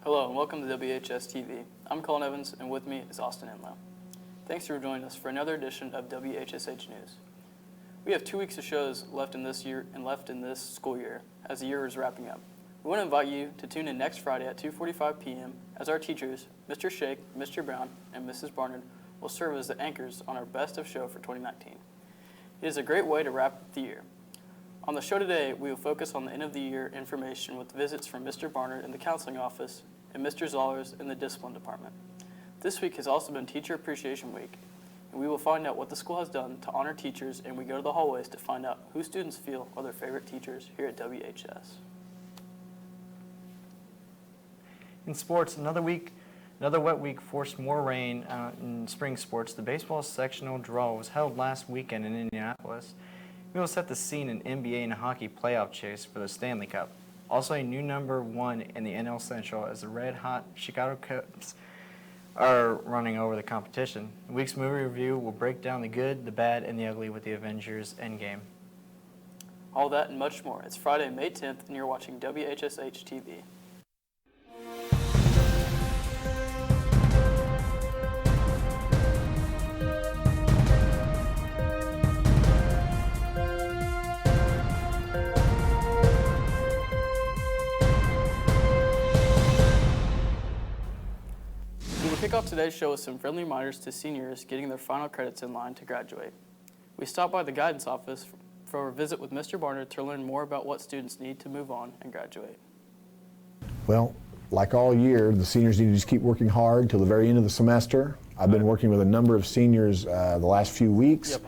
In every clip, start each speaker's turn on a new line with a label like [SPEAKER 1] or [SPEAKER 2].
[SPEAKER 1] Hello and welcome to WHS TV. I'm Colin Evans and with me is Austin Enlow. Thanks for joining us for another edition of WHSH News. We have 2 weeks of shows left in this year and left in this school year as the year is wrapping up. We want to invite you to tune in next Friday at 2:45 p.m. as our teachers, Mr. Shake, Mr. Brown, and Mrs. Barnard will serve as the anchors on our Best of Show for 2019. It is a great way to wrap up the year. On the show today, we will focus on the end of the year information with visits from Mr. Barnard in the counseling office and Mr. Zollers in the discipline department. This week has also been Teacher Appreciation Week, and we will find out what the school has done to honor teachers, and we go to the hallways to find out who students feel are their favorite teachers here at WHS.
[SPEAKER 2] In sports, another wet week forced more rain in spring sports. The baseball sectional draw was held last weekend in Indianapolis. We will set the scene in NBA and hockey playoff chase for the Stanley Cup. Also a new number one in the NL Central as the red-hot Chicago Cubs are running over the competition. The week's movie review will break down the good, the bad, and the ugly with the Avengers Endgame.
[SPEAKER 1] All that and much more. It's Friday, May 10th, and you're watching WHSH TV. Kick off today's show with some friendly reminders to seniors getting their final credits in line to graduate. We stopped by the guidance office for a visit with Mr. Barnard to learn more about what students need to move on and graduate.
[SPEAKER 3] Well, like all year, the seniors need to just keep working hard till the very end of the semester. I've been working with a number of seniors the last few weeks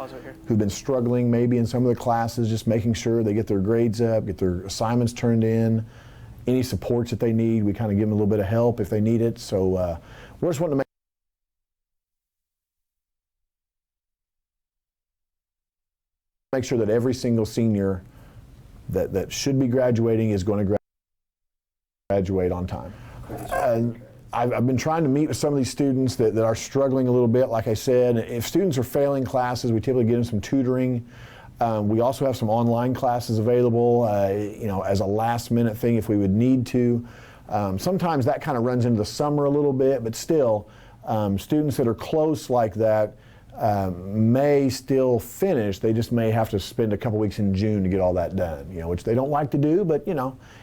[SPEAKER 3] who've been struggling maybe in some of the classes, just making sure they get their grades up, get their assignments turned in, any supports that they need. We kind of give them a little bit of help if they need it. So we're just wanting to make sure that every single senior that should be graduating is going to graduate on time. I've been trying to meet with some of these students that are struggling a little bit. Like I said, if students are failing classes, we typically give them some tutoring. We also have some online classes available, as a last-minute thing if we would need to. Sometimes that kind of runs into the summer a little bit, but still, students that are close like that may still finish. They just may have to spend a couple weeks in June to get all that done, which they don't like to do, but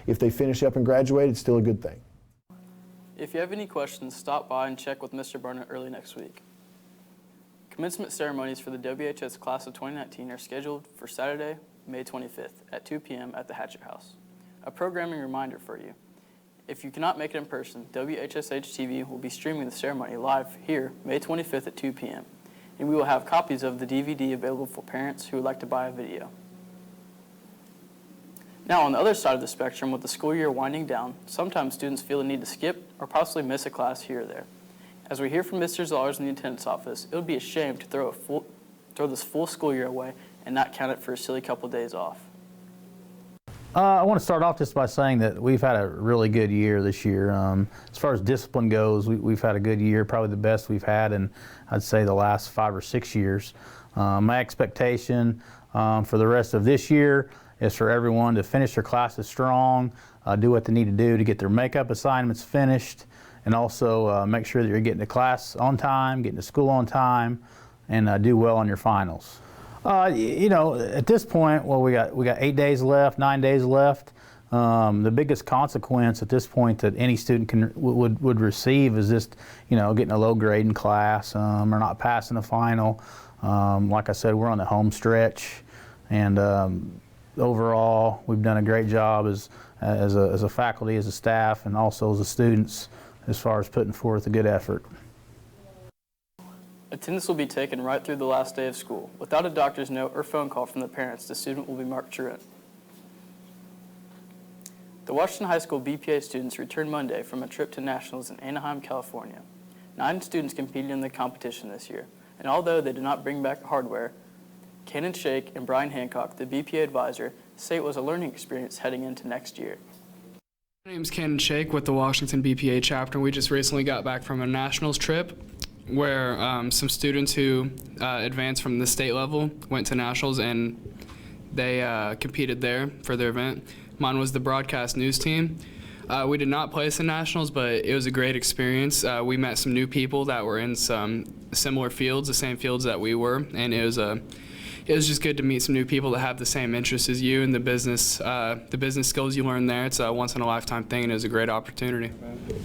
[SPEAKER 3] if they finish up and graduate, it's still a good thing.
[SPEAKER 1] If you have any questions, stop by and check with Mr. Barnard early next week. Commencement ceremonies for the WHS class of 2019 are scheduled for Saturday, May 25th at 2 p.m. at the Hatchet House. A programming reminder for you. If you cannot make it in person, WHSH TV will be streaming the ceremony live here May 25th at 2 p.m. and we will have copies of the DVD available for parents who would like to buy a video. Now, on the other side of the spectrum, with the school year winding down, sometimes students feel the need to skip or possibly miss a class here or there. As we hear from Mr. Zollers in the attendance office, it would be a shame to throw this full school year away and not count it for a silly couple days off.
[SPEAKER 4] I want to start off just by saying that we've had a really good year this year. As far as discipline goes, we've had a good year, probably the best we've had in, I'd say, the last 5 or 6 years. My expectation for the rest of this year is for everyone to finish their classes strong, do what they need to do to get their makeup assignments finished, and also make sure that you're getting to class on time, getting to school on time, and do well on your finals. At this point, well, we got 8 days left, 9 days left. The biggest consequence at this point that any student would receive is just, getting a low grade in class or not passing the final. Like I said, we're on the home stretch, and overall, we've done a great job as a faculty, as a staff, and also as the students as far as putting forth a good effort.
[SPEAKER 1] Attendance will be taken right through the last day of school. Without a doctor's note or phone call from the parents, the student will be marked truant. The Washington High School BPA students returned Monday from a trip to nationals in Anaheim, California. 9 students competed in the competition this year, and although they did not bring back hardware, Cannon Shake and Brian Hancock, the BPA advisor, say it was a learning experience heading into next year.
[SPEAKER 5] My name's Cannon Shake with the Washington BPA chapter. We just recently got back from a nationals trip where some students who advanced from the state level went to nationals, and they competed there for their event. Mine was the broadcast news team. We did not place in nationals, but it was a great experience. We met some new people that were in some similar fields, the same fields that we were, and it was just good to meet some new people that have the same interests as you and the business skills you learn there. It's a once-in-a-lifetime thing, and it was a great opportunity.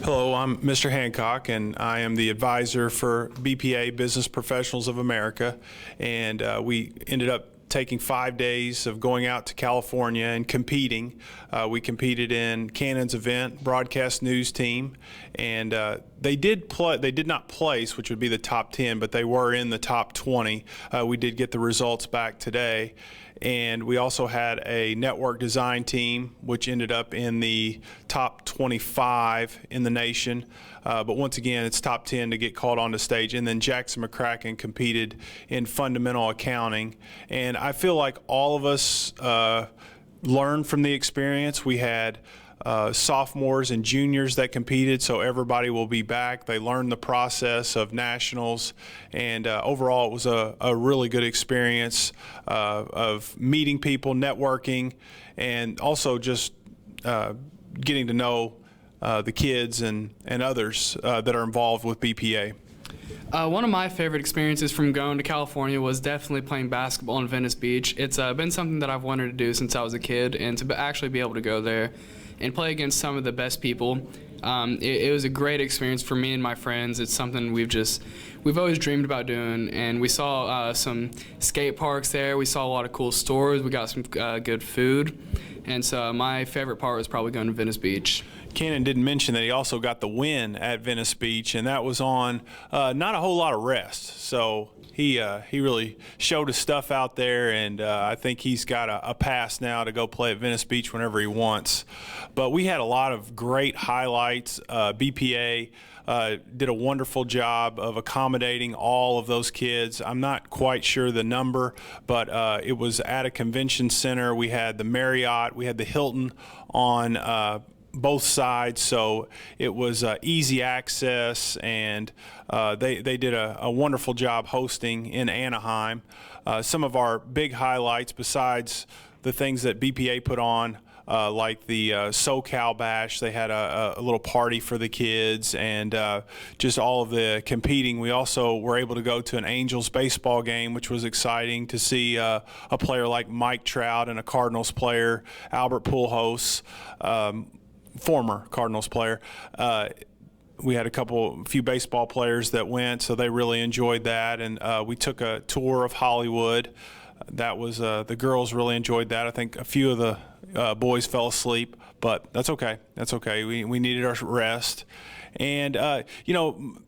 [SPEAKER 6] Hello, I'm Mr. Hancock, and I am the advisor for BPA, Business Professionals of America, and we ended up taking 5 days of going out to California and competing. We competed in Cannon's event, broadcast news team, and they did not place, which would be the top 10, but they were in the top 20. We did get the results back today. And we also had a network design team, which ended up in the top 25 in the nation. But once again, it's top 10 to get called on the stage. And then Jackson McCracken competed in fundamental accounting. And I feel like all of us learned from the experience. We had sophomores and juniors that competed, so everybody will be back. They learned the process of nationals, and overall it was a really good experience of meeting people, networking, and also just getting to know the kids and others that are involved with BPA.
[SPEAKER 5] One of my favorite experiences from going to California was definitely playing basketball in Venice Beach. It's been something that I've wanted to do since I was a kid, and to actually be able to go there and play against some of the best people. It was a great experience for me and my friends. It's something we've always dreamed about doing, and we saw some skate parks there. We saw a lot of cool stores. We got some good food, and so my favorite part was probably going to Venice Beach.
[SPEAKER 6] Cannon didn't mention that he also got the win at Venice Beach, and that was on not a whole lot of rest. So he really showed his stuff out there, and I think he's got a pass now to go play at Venice Beach whenever he wants. But we had a lot of great highlights. BPA did a wonderful job of accommodating all of those kids. I'm not quite sure the number, but it was at a convention center. We had the Marriott, we had the Hilton on both sides, so it was easy access, and they did a wonderful job hosting in Anaheim. Some of our big highlights, besides the things that BPA put on, like the SoCal Bash, they had a little party for the kids, and just all of the competing. We also were able to go to an Angels baseball game, which was exciting to see a player like Mike Trout and a Cardinals player, Albert Pujols, former Cardinals player. We had a few baseball players that went, so they really enjoyed that. And we took a tour of Hollywood. That was the girls really enjoyed that. I think a few of the boys fell asleep, but that's okay. That's okay. We needed our rest. And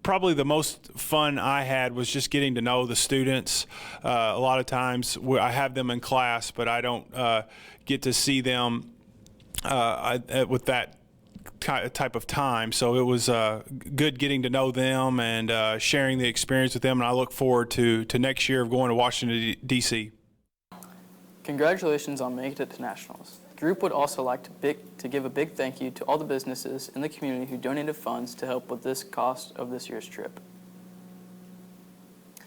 [SPEAKER 6] probably the most fun I had was just getting to know the students. A lot of times I have them in class, but I don't get to see them with that type of time, so it was good getting to know them and sharing the experience with them, and I look forward to next year of going to Washington, D.C.
[SPEAKER 1] Congratulations on making it to nationals. The group would also like to give a big thank you to all the businesses in the community who donated funds to help with this cost of this year's trip.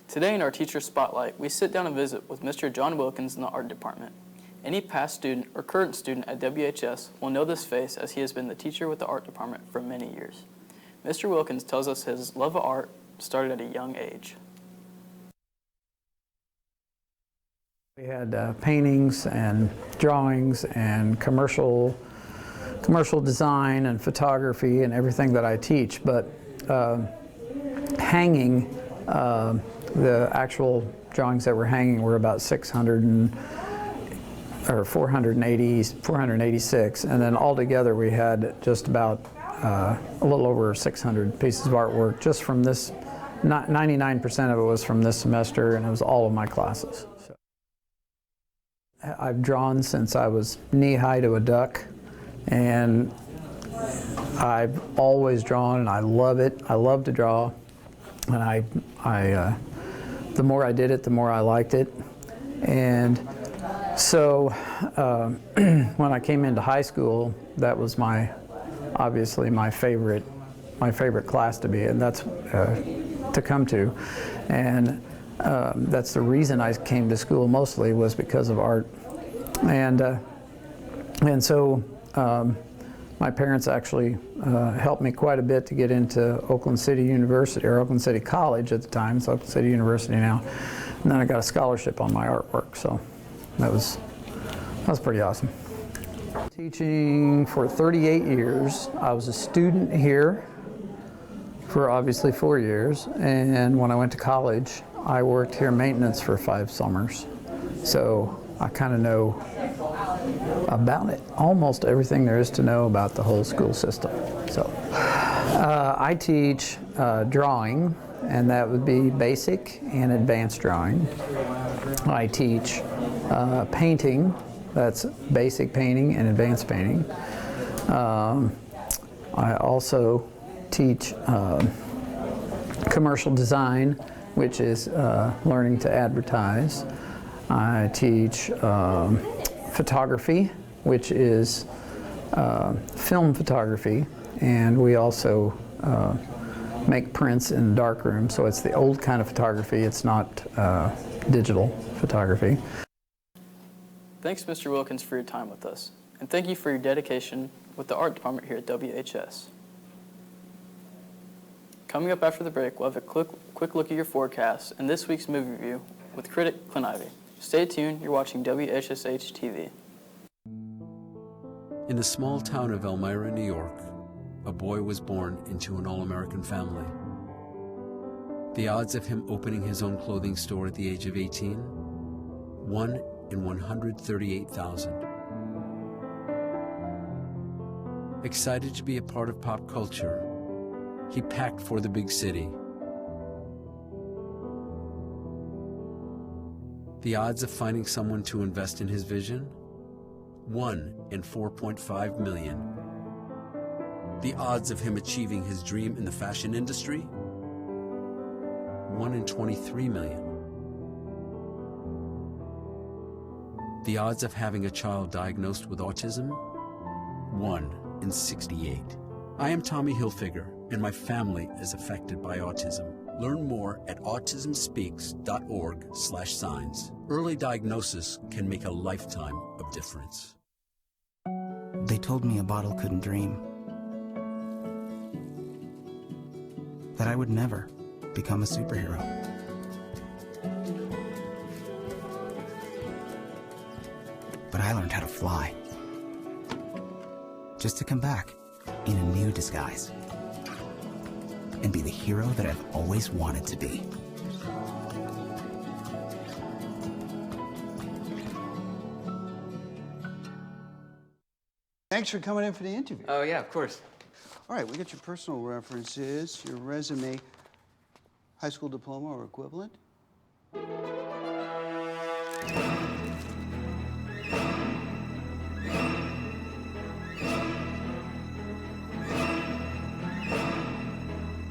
[SPEAKER 1] Today in our Teacher Spotlight, we sit down and visit with Mr. John Wilkins in the art department. Any past student or current student at WHS will know this face, as he has been the teacher with the art department for many years. Mr. Wilkins tells us his love of art started at a young age.
[SPEAKER 7] We had paintings and drawings and commercial design and photography and everything that I teach, but hanging, the actual drawings that were hanging were about 486, and then altogether we had just about a little over 600 pieces of artwork just from this. 99% of it was from this semester, and it was all of my classes. So I've drawn since I was knee-high to a duck, and I've always drawn, and I love it. I love to draw, and the more I did it, the more I liked it. And so when I came into high school, that was obviously my favorite class to be in. That's to come to, and that's the reason I came to school mostly, was because of art. And so My parents actually helped me quite a bit to get into Oakland City University, or Oakland City College at the time. It's Oakland City University now. And then I got a scholarship on my artwork, so that was pretty awesome. Teaching for 38 years. I was a student here for obviously 4 years, and when I went to college, I worked here maintenance for 5 summers. So I kind of know about it, almost everything there is to know about the whole school system. So I teach drawing, and that would be basic and advanced drawing. I teach painting, that's basic painting and advanced painting. I also teach commercial design, which is learning to advertise. I teach photography, which is film photography, and we also make prints in darkroom, so it's the old kind of photography, it's not digital photography.
[SPEAKER 1] Thanks, Mr. Wilkins, for your time with us, and thank you for your dedication with the art department here at WHS. Coming up after the break, we'll have a quick look at your forecast and this week's movie review with critic Clint Ivey. Stay tuned, you're watching WHSH TV.
[SPEAKER 8] In the small town of Elmira, New York, a boy was born into an all-American family. The odds of him opening his own clothing store at the age of 18? 1 in 138,000. Excited to be a part of pop culture, he packed for the big city. The odds of finding someone to invest in his vision? 1 in 4.5 million. The odds of him achieving his dream in the fashion industry? 1 in 23 million. The odds of having a child diagnosed with autism? 1 in 68. I am Tommy Hilfiger, and my family is affected by autism. Learn more at autismspeaks.org/signs. Early diagnosis can make a lifetime of difference.
[SPEAKER 9] They told me a bottle couldn't dream. That I would never become a superhero. But I learned how to fly. Just to come back in a new disguise. And be the hero that I've always wanted to be.
[SPEAKER 10] Thanks for coming in for the interview.
[SPEAKER 11] Oh, yeah, of course.
[SPEAKER 10] All right, we got your personal references, your resume, high school diploma or equivalent.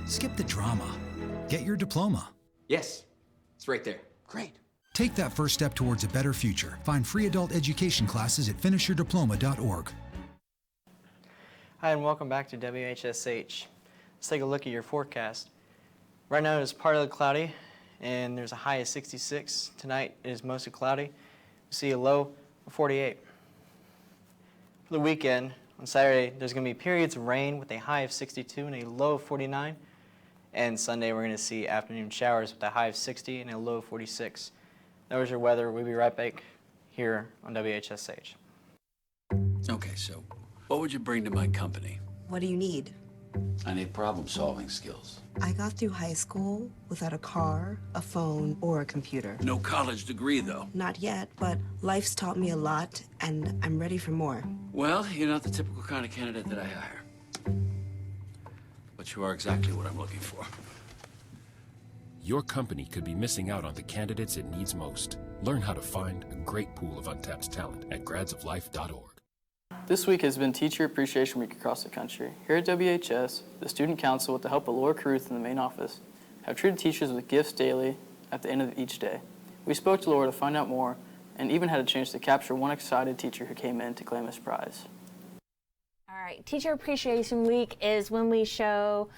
[SPEAKER 12] Skip the drama. Get your diploma.
[SPEAKER 11] Yes, it's right there.
[SPEAKER 10] Great.
[SPEAKER 12] Take that first step towards a better future. Find free adult education classes at finishyourdiploma.org.
[SPEAKER 2] Hi, and welcome back to WHSH. Let's take a look at your forecast. Right now it is partly cloudy, and there's a high of 66. Tonight it is mostly cloudy. We see a low of 48. For the weekend, on Saturday, there's going to be periods of rain with a high of 62 and a low of 49. And Sunday, we're going to see afternoon showers with a high of 60 and a low of 46. That was your weather. We'll be right back here on WHSH.
[SPEAKER 13] Okay, so what would you bring to my company?
[SPEAKER 14] What do you need?
[SPEAKER 13] I need problem-solving skills.
[SPEAKER 14] I got through high school without a car, a phone, or a computer.
[SPEAKER 13] No college degree, though.
[SPEAKER 14] Not yet, but life's taught me a lot, and I'm ready for more.
[SPEAKER 13] Well, you're not the typical kind of candidate that I hire. But you are exactly what I'm looking for.
[SPEAKER 15] Your company could be missing out on the candidates it needs most. Learn how to find a great pool of untapped talent at gradsoflife.org.
[SPEAKER 1] This week has been Teacher Appreciation Week across the country. Here at WHS, the Student Council, with the help of Laura Caruth in the main office, have treated teachers with gifts daily at the end of each day. We spoke to Laura to find out more and even had a chance to capture one excited teacher who came in to claim his prize.
[SPEAKER 16] All right, Teacher Appreciation Week is when we show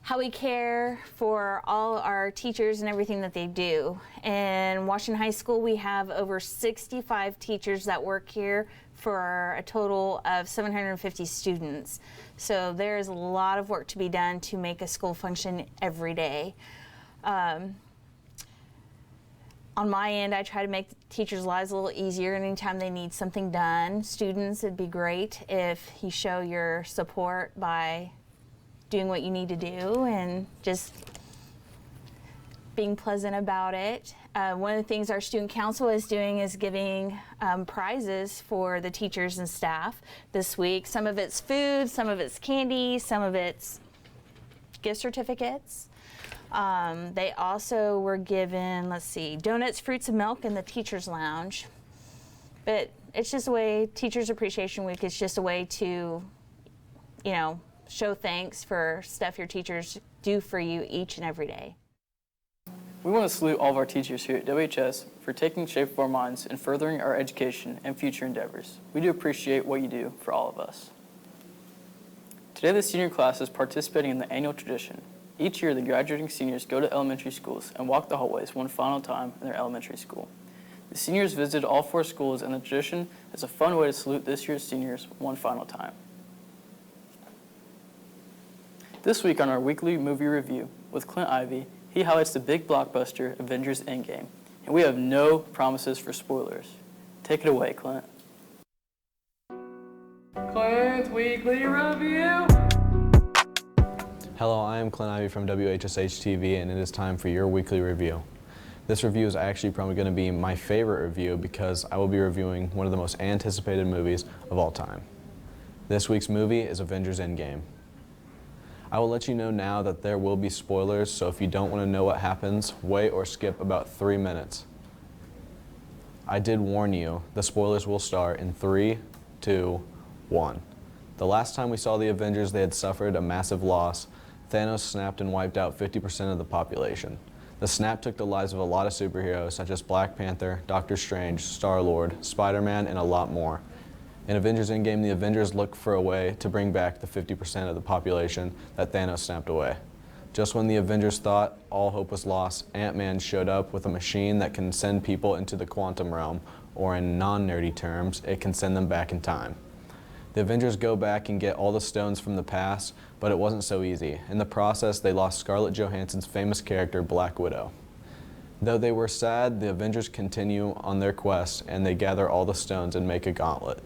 [SPEAKER 16] how we care for all our teachers and everything that they do. In Washington High School, we have over 65 teachers that work here for a total of 750 students. So there's a lot of work to be done to make a school function every day. On my end, I try to make teachers' lives a little easier anytime they need something done. Students, it'd be great if you show your support by doing what you need to do and just being pleasant about it. One of the things our student council is doing is giving prizes for the teachers and staff this week. Some of it's food, some of it's candy, some of it's gift certificates. They also were given, let's see, donuts, fruits, and milk in the teacher's lounge. But it's just a way, Teachers Appreciation Week is just a way to, you know, show thanks for stuff your teachers do for you each and every day.
[SPEAKER 1] We want to salute all of our teachers here at WHS for taking shape of our minds and furthering our education and future endeavors. We do appreciate what you do for all of us. Today, the senior class is participating in the annual tradition. Each year, the graduating seniors go to elementary schools and walk the hallways one final time in their elementary school. The seniors visited all 4 schools, and the tradition is a fun way to salute this year's seniors one final time. This week on our weekly movie review with Clint Ivey, he highlights the big blockbuster Avengers Endgame, and we have no promises for spoilers. Take it away, Clint.
[SPEAKER 5] Clint's weekly review.
[SPEAKER 17] Hello, I am Clint Ivey from WHSH TV, and it is time for your weekly review. This review is actually probably going to be my favorite review because I will be reviewing one of the most anticipated movies of all time. This week's movie is Avengers Endgame. I will let you know now that there will be spoilers, so if you don't want to know what happens, wait or skip about 3 minutes. I did warn you, the spoilers will start in 3, 2, 1. The last time we saw the Avengers, they had suffered a massive loss. Thanos snapped and wiped out 50% of the population. The snap took the lives of a lot of superheroes such as Black Panther, Doctor Strange, Star-Lord, Spider-Man, and a lot more. In Avengers Endgame, the Avengers look for a way to bring back the 50% of the population that Thanos snapped away. Just when the Avengers thought all hope was lost, Ant-Man showed up with a machine that can send people into the quantum realm, or in non-nerdy terms, it can send them back in time. The Avengers go back and get all the stones from the past, but it wasn't so easy. In the process, they lost Scarlett Johansson's famous character, Black Widow. Though they were sad, the Avengers continue on their quest, and they gather all the stones and make a gauntlet.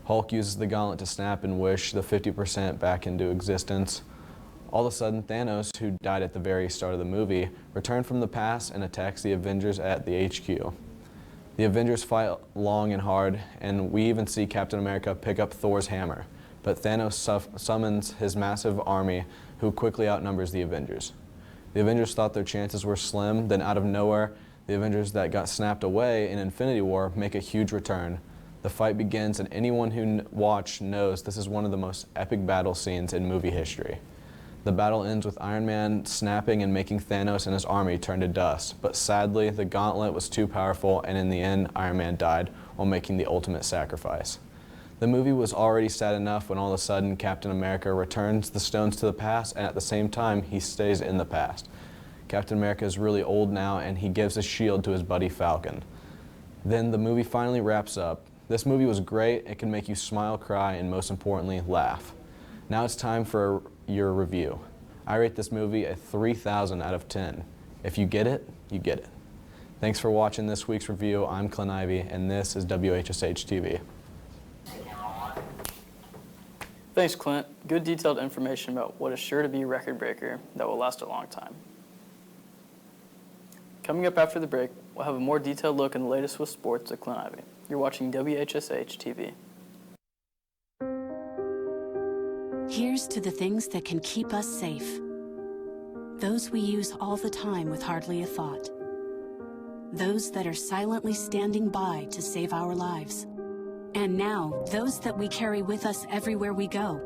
[SPEAKER 17] Hulk uses the gauntlet to snap and wish the 50% back into existence. All of a sudden, Thanos, who died at the very start of the movie, returned from the past and attacks the Avengers at the HQ. The Avengers fight long and hard, and we even see Captain America pick up Thor's hammer. But Thanos summons his massive army, who quickly outnumbers the Avengers. The Avengers thought their chances were slim, then out of nowhere, the Avengers that got snapped away in Infinity War make a huge return. The fight begins, and anyone who watched knows this is one of the most epic battle scenes in movie history. The battle ends with Iron Man snapping and making Thanos and his army turn to dust, but sadly, the gauntlet was too powerful, and in the end, Iron Man died while making the ultimate sacrifice. The movie was already sad enough when all of a sudden Captain America returns the stones to the past, and at the same time, he stays in the past. Captain America is really old now, and he gives a shield to his buddy Falcon. Then the movie finally wraps up. This movie was great. It can make you smile, cry, and most importantly, laugh. Now it's time for your review. I rate this movie a 3,000 out of 10. If you get it, you get it. Thanks for watching this week's review. I'm Clint Ivey, and this is WHSH TV.
[SPEAKER 1] Thanks, Clint. Good detailed information about what is sure to be a record breaker that will last a long time. Coming up after the break, we'll have a more detailed look in the latest with sports with Clint Ivey. You're watching WHSH TV.
[SPEAKER 18] Here's to the things that can keep us safe. Those we use all the time with hardly a thought. Those that are silently standing by to save our lives. And now, those that we carry with us everywhere we go.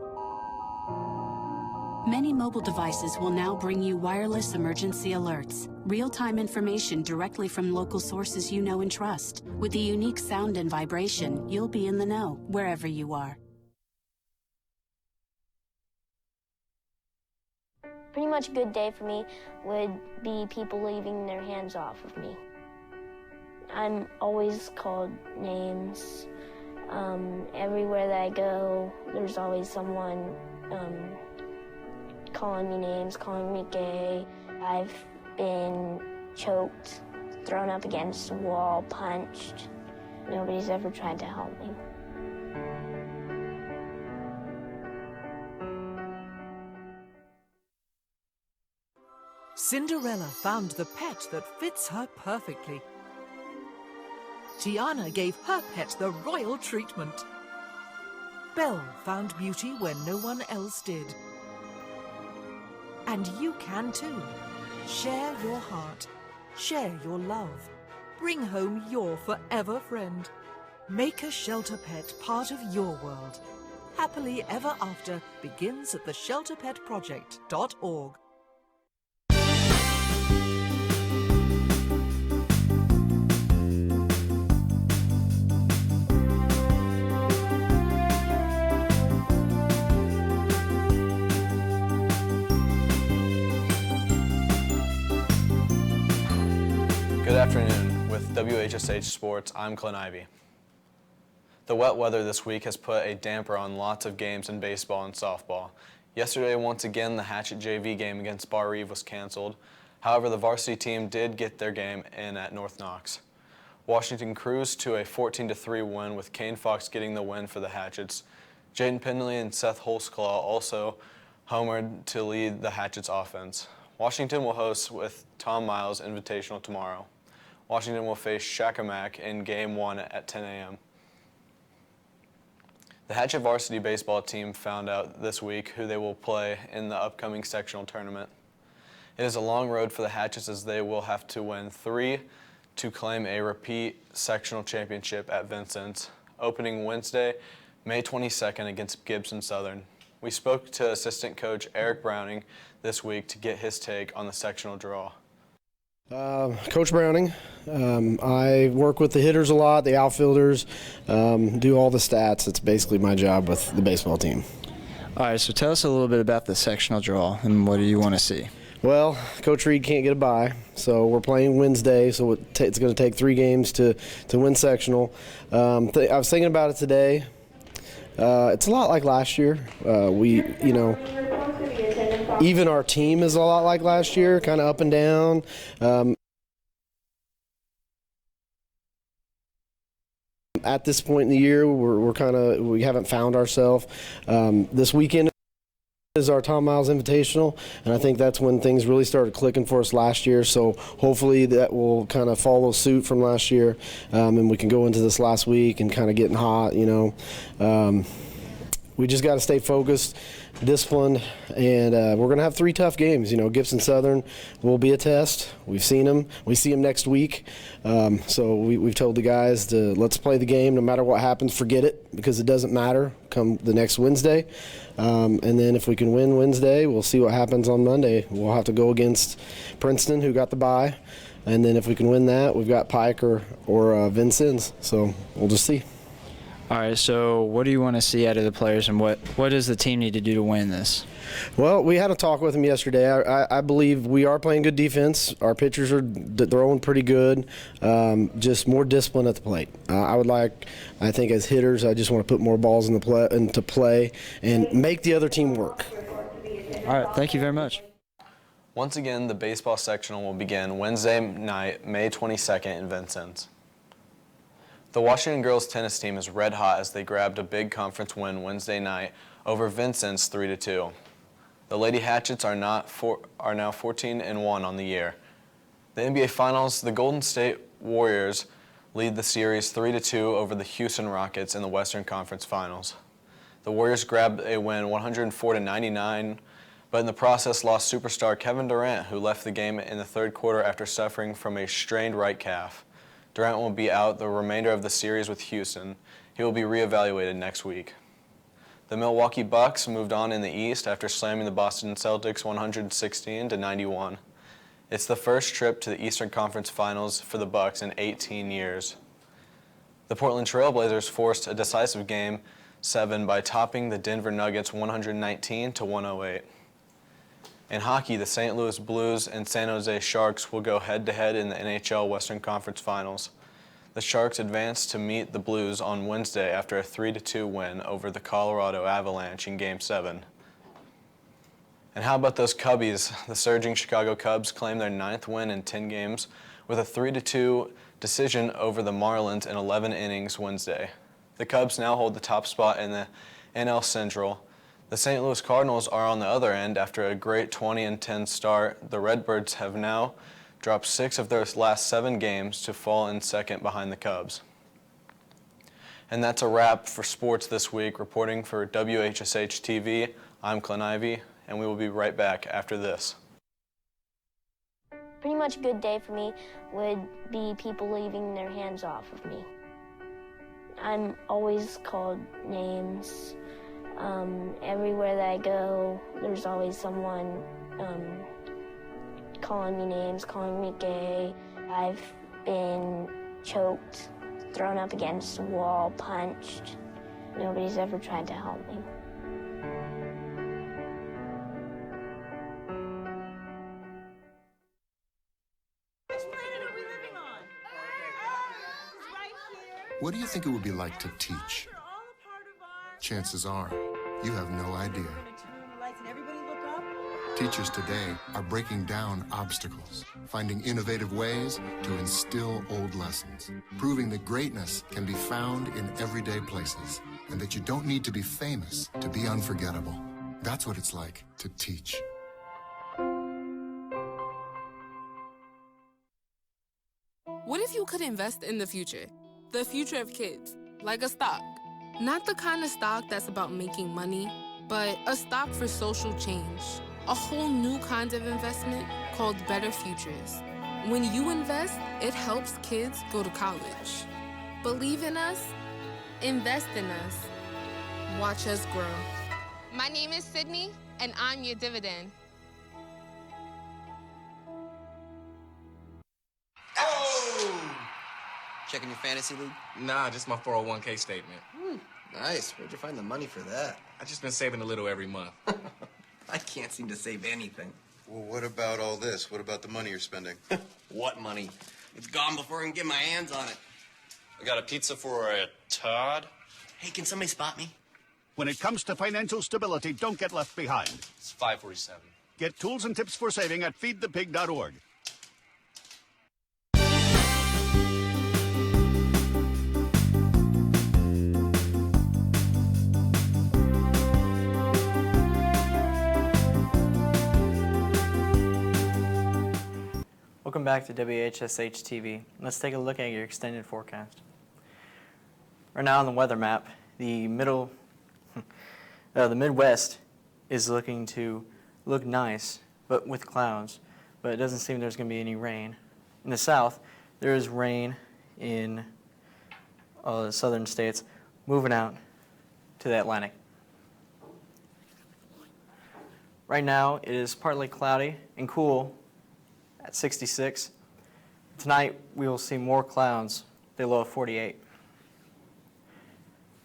[SPEAKER 18] Many mobile devices will now bring you wireless emergency alerts, real-time information directly from local sources you know and trust. With the unique sound and vibration, you'll be in the know, wherever you are.
[SPEAKER 19] Pretty much a good day for me would be people leaving their hands off of me. I'm always called names. Everywhere that I go, there's always someone calling me names, calling me gay. I've been choked, thrown up against a wall, punched. Nobody's ever tried to help me.
[SPEAKER 20] Cinderella found the pet that fits her perfectly. Tiana gave her pet the royal treatment. Belle found beauty where no one else did. And you can too. Share your heart. Share your love. Bring home your forever friend. Make a shelter pet part of your world. Happily Ever After begins at theshelterpetproject.org.
[SPEAKER 17] Good afternoon. With WHSH Sports, I'm Clint Ivey. The wet weather this week has put a damper on lots of games in baseball and softball. Yesterday, once again, the Hatchet JV game against Bar Eve was canceled. However, the varsity team did get their game in at North Knox. Washington cruised to a 14-3 win, with Kane Fox getting the win for the Hatchets. Jaden Pendley and Seth Holzclaw also homered to lead the Hatchets offense. Washington will host with Tom Miles Invitational tomorrow. Washington will face Shakamak in Game 1 at 10 a.m. The Hatchet varsity baseball team found out this week who they will play in the upcoming sectional tournament. It is a long road for the Hatchets, as they will have to win 3 to claim a repeat sectional championship at Vincent's, opening Wednesday, May 22nd against Gibson Southern. We spoke to assistant coach Eric Browning this week to get his take on the sectional draw.
[SPEAKER 21] Coach Browning, I work with the hitters a lot, the outfielders, do all the stats. It's basically my job with the baseball team.
[SPEAKER 22] All right, so tell us a little bit about the sectional draw and what do you want to see?
[SPEAKER 21] Well, Coach Reed can't get a bye, so we're playing Wednesday, so it's going to take 3 games to win sectional. I was thinking about it today. It's a lot like last year. Even our team is a lot like last year, kind of up and down. At this point in the year, we haven't found ourselves. This weekend is our Tom Miles Invitational, and I think that's when things really started clicking for us last year. So hopefully that will kind of follow suit from last year, and we can go into this last week and kind of getting hot. We just got to stay focused, disciplined, and we're going to have 3 tough games. Gibson Southern will be a test. We've seen them. We see them next week. So we've told the guys to let's play the game. No matter what happens, forget it, because it doesn't matter come the next Wednesday. And then if we can win Wednesday, we'll see what happens on Monday. We'll have to go against Princeton, who got the bye. And then if we can win that, we've got Pike or Vincennes. So we'll just see.
[SPEAKER 22] All right, so what do you want to see out of the players, and what does the team need to do to win this?
[SPEAKER 21] Well, we had a talk with them yesterday. I believe we are playing good defense. Our pitchers are throwing pretty good. Just more discipline at the plate. I think as hitters, I just want to put more balls into play and make the other team work.
[SPEAKER 22] All right, thank you very much.
[SPEAKER 17] Once again, the baseball sectional will begin Wednesday night, May 22nd in Vincennes. The Washington girls tennis team is red hot as they grabbed a big conference win Wednesday night over Vincennes 3-2. The Lady Hatchets are now 14-1 on the year. The NBA Finals, the Golden State Warriors lead the series 3-2 over the Houston Rockets in the Western Conference Finals. The Warriors grabbed a win 104-99, but in the process lost superstar Kevin Durant, who left the game in the third quarter after suffering from a strained right calf. Durant will be out the remainder of the series with Houston. He will be reevaluated next week. The Milwaukee Bucks moved on in the East after slamming the Boston Celtics 116-91. It's the first trip to the Eastern Conference Finals for the Bucks in 18 years. The Portland Trail Blazers forced a decisive Game 7 by topping the Denver Nuggets 119-108. In hockey, the St. Louis Blues and San Jose Sharks will go head-to-head in the NHL Western Conference Finals. The Sharks advanced to meet the Blues on Wednesday after a 3-2 win over the Colorado Avalanche in Game 7. And how about those Cubbies? The surging Chicago Cubs claimed their 9th win in 10 games with a 3-2 decision over the Marlins in 11 innings Wednesday. The Cubs now hold the top spot in the NL Central. The St. Louis Cardinals are on the other end after a great 20-10 start. The Redbirds have now dropped 6 of their last 7 games to fall in second behind the Cubs. And that's a wrap for sports this week. Reporting for WHSH TV, I'm Clint Ivey, and we will be right back after this.
[SPEAKER 19] Pretty much a good day for me would be people leaving their hands off of me. I'm always called names. Everywhere that I go, there's always someone calling me names, calling me gay. I've been choked, thrown up against a wall, punched. Nobody's ever tried to help me.
[SPEAKER 3] What do you think it would be like to teach? Chances are, you have no idea. Teachers today are breaking down obstacles, finding innovative ways to instill old lessons, proving that greatness can be found in everyday places, and that you don't need to be famous to be unforgettable. That's what it's like to teach.
[SPEAKER 4] What if you could invest in the future? The future of kids, like a stock. Not the kind of stock that's about making money, but a stock for social change. A whole new kind of investment called Better Futures. When you invest, it helps kids go to college. Believe in us, invest in us, watch us grow. My name is Sydney, and I'm your dividend.
[SPEAKER 11] Checking your fantasy league?
[SPEAKER 23] Nah, just my 401k statement.
[SPEAKER 11] Nice. Where'd you find the money for that?
[SPEAKER 23] I just been saving a little every month.
[SPEAKER 11] I can't seem to save anything.
[SPEAKER 24] Well, what about all this? What about the money you're spending?
[SPEAKER 11] What money? It's gone before I can get my hands on it.
[SPEAKER 24] I got a pizza for a Todd.
[SPEAKER 11] Hey, can somebody spot me?
[SPEAKER 25] When it comes to financial stability, don't get left behind.
[SPEAKER 24] It's 547.
[SPEAKER 25] Get tools and tips for saving at feedthepig.org.
[SPEAKER 2] Welcome back to WHSH TV. Let's take a look at your extended forecast. Right now on the weather map, the Midwest is looking to look nice, but with clouds. But it doesn't seem there's going to be any rain. In the South, there is rain in the southern states, moving out to the Atlantic. Right now, it is partly cloudy and cool at 66. Tonight, we will see more clouds, the low of 48.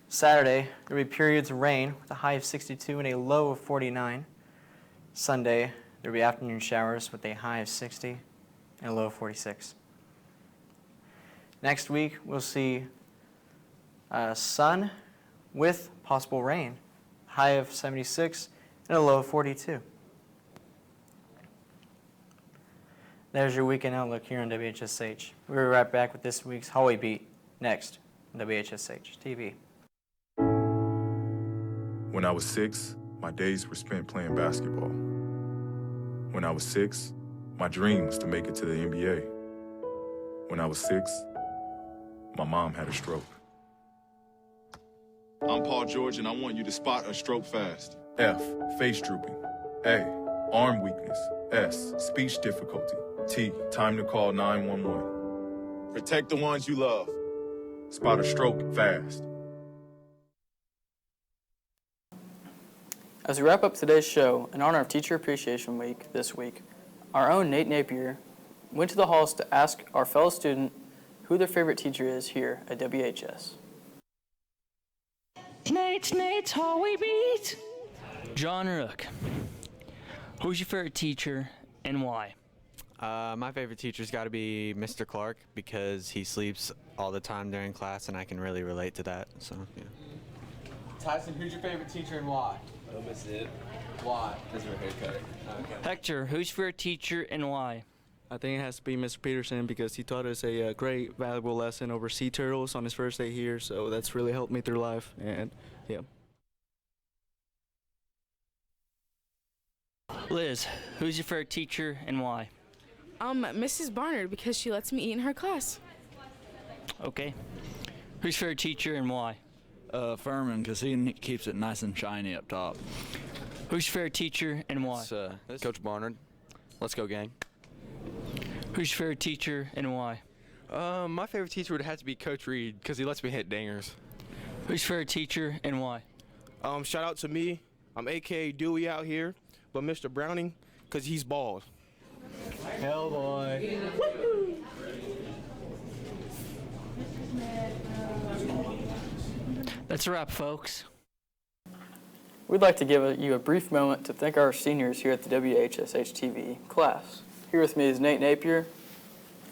[SPEAKER 2] Saturday, there will be periods of rain with a high of 62 and a low of 49. Sunday, there will be afternoon showers with a high of 60 and a low of 46. Next week, we'll see sun with possible rain, high of 76 and a low of 42. There's your weekend outlook here on WHSH. We'll be right back with this week's Hallway Beat next on WHSH TV.
[SPEAKER 26] When I was 6, my days were spent playing basketball. When I was 6, my dream was to make it to the NBA. When I was 6, my mom had a stroke.
[SPEAKER 27] I'm Paul George, and I want you to spot a stroke fast.
[SPEAKER 26] F, face drooping. A, arm weakness. S, speech difficulty. T, time to call 911.
[SPEAKER 27] Protect the ones you love.
[SPEAKER 26] Spot a stroke fast.
[SPEAKER 1] As we wrap up today's show, in honor of Teacher Appreciation Week this week, our own Nate Napier went to the halls to ask our fellow student who their favorite teacher is here at WHS.
[SPEAKER 28] Nate's Hallway Beat. John Rook, who's your favorite teacher and why?
[SPEAKER 6] My favorite teacher's got to be Mr. Clark because he sleeps all the time during class, and I can really relate to that. So, yeah.
[SPEAKER 7] Tyson, who's your favorite teacher and why?
[SPEAKER 8] Miss it.
[SPEAKER 7] Why?
[SPEAKER 8] Because of her haircut.
[SPEAKER 7] Okay.
[SPEAKER 9] Hector, who's your favorite teacher and why?
[SPEAKER 10] I think it has to be Mr. Peterson because he taught us a great, valuable lesson over sea turtles on his first day here, so that's really helped me through life, and yeah.
[SPEAKER 9] Liz, who's your favorite teacher and why?
[SPEAKER 4] Mrs. Barnard, because she lets me eat in her class.
[SPEAKER 9] Okay. Who's your favorite teacher and why?
[SPEAKER 12] Furman, because he keeps it nice and shiny up top.
[SPEAKER 9] Who's your favorite teacher and why?
[SPEAKER 8] It's Coach Barnard. Let's go, gang.
[SPEAKER 9] Who's your favorite teacher and why?
[SPEAKER 8] My favorite teacher would have to be Coach Reed because he lets me hit dingers.
[SPEAKER 9] Who's your favorite teacher and why?
[SPEAKER 13] Shout out to me. I'm AKA Dewey out here, but Mr. Browning, because he's bald.
[SPEAKER 9] Hell boy. That's a wrap, folks.
[SPEAKER 1] We'd like to give you a brief moment to thank our seniors here at the WHSH TV class. Here with me is Nate Napier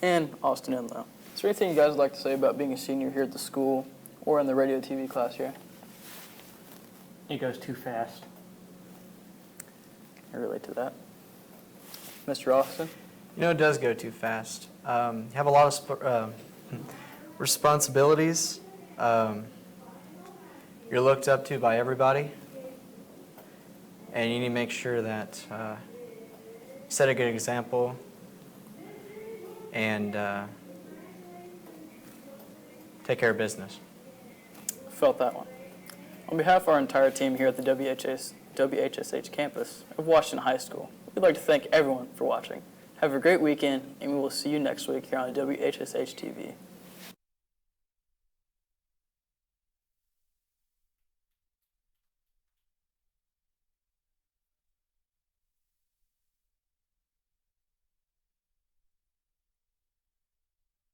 [SPEAKER 1] and Austin Enlow. Is there anything you guys would like to say about being a senior here at the school or in the radio TV class here?
[SPEAKER 9] It goes too fast.
[SPEAKER 1] I relate to that. Mr. Austin?
[SPEAKER 2] You know, it does go too fast. You have a lot of responsibilities. You're looked up to by everybody. And you need to make sure that you set a good example and take care of business.
[SPEAKER 1] Felt that one. On behalf of our entire team here at the WHSH campus of Washington High School, we'd like to thank everyone for watching. Have a great weekend, and we will see you next week here on WHSH TV.